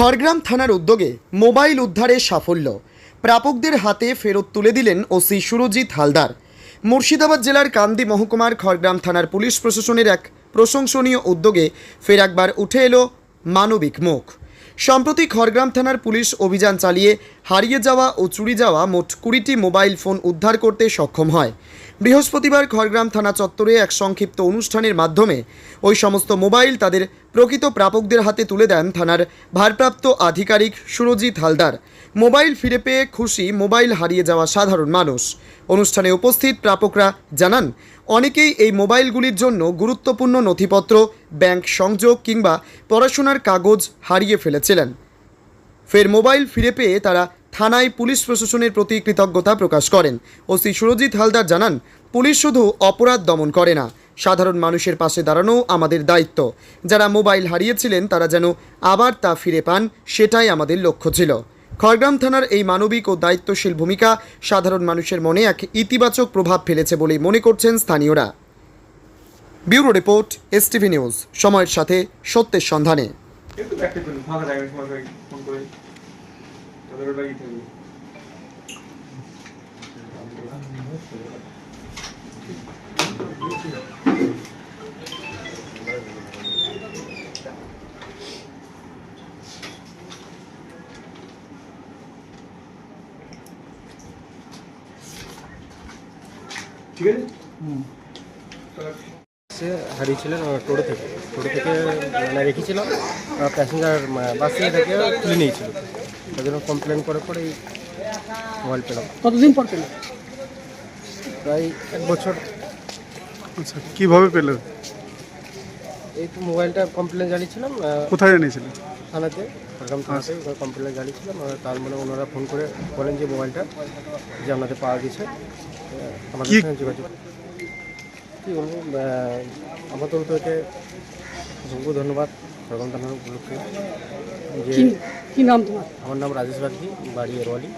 খড়গ্রাম থানার উদ্যোগে মোবাইল উদ্ধারে সাফল্য, প্রাপকদের হাতে ফেরত তুলে দিলেন ওসি সুরজিৎ হালদার। মুর্শিদাবাদ জেলার কান্দি মহকুমার খড়গ্রাম থানার পুলিশ প্রশাসনের এক প্রশংসনীয় উদ্যোগে ফের একবার উঠে এলো মানবিক মুখ। সম্প্রতি খড়গ্রাম থানার পুলিশ অভিযান চালিয়ে হারিয়ে যাওয়া ও চুরি যাওয়া মোট 20টি মোবাইল ফোন উদ্ধার করতে সক্ষম হয়। বৃহস্পতিবার খড়গ্রাম থানা চত্বরে এক সংক্ষিপ্ত অনুষ্ঠানের মাধ্যমে ওই সমস্ত মোবাইল তাদের প্রকৃত প্রাপকদের হাতে তুলে দেন থানার ভারপ্রাপ্ত আধিকারিক সুরজিৎ হালদার। মোবাইল ফিরে পেয়ে খুশি মোবাইল হারিয়ে যাওয়া সাধারণ মানুষ। অনুষ্ঠানে উপস্থিত প্রাপকরা জানান, অনেকেই এই মোবাইলগুলির জন্য গুরুত্বপূর্ণ নথিপত্র, ব্যাংক সংযোগ কিংবা পড়াশোনার কাগজ হারিয়ে ফেলেছিলেন। ফের মোবাইল ফিরে পেয়ে তারা থানায় পুলিশ প্রশাসনের প্রতি কৃতজ্ঞতা প্রকাশ করেন। ওসি সুরজিৎ হালদার জানান, পুলিশ শুধু অপরাধ দমন করে না, সাধারণ মানুষের পাশে দাঁড়ানো আমাদের দায়িত্ব। যারা মোবাইল হারিয়েছিলেন তারা যেন আবার তা ফিরে পান, সেটাই আমাদের লক্ষ্য ছিল। খড়গ্রাম থানার এই মানবিক ও দায়িত্বশীল ভূমিকা সাধারণ মানুষের মনে এক ইতিবাচক প্রভাব ফেলেছে বলে মনে করছেন স্থানীয়রা। ব্যুরো রিপোর্ট, এসটিভি নিউজ, সময়ের সাথে সত্যের সন্ধানে। ঠিক আছে। সে হারিয়েছিলেন টোটো থেকে মানে রেখেছিল, প্যাসেঞ্জার বাস থেকে তুলে নিয়েছিল। তার জন্য কমপ্লেন করার পরে এই মোবাইল পেলাম। কতদিন পর পেলেন? প্রায় 1 বছর। আচ্ছা, কিভাবে পেলেন? এই তো মোবাইলটা কমপ্লেন জানিয়েছিলাম। কোথায় জানিয়েছিলেন? থানাতে, খড়গ্রাম থানাতে কমপ্লেন জানিয়েছিলাম। তার মানে ওনারা ফোন করে বলেন যে মোবাইলটা যে আপনাদের পাওয়া গেছে, আমাদের সঙ্গে যোগাযোগ। কী বলবো, আমার তরফ থেকে অসংখ্য ধন্যবাদ খড়গ্রাম থানার উপলক্ষে। যে কি নাম তোমার? আমার নাম রাজেশ বাগদি, বাড়ি এরওয়ালি।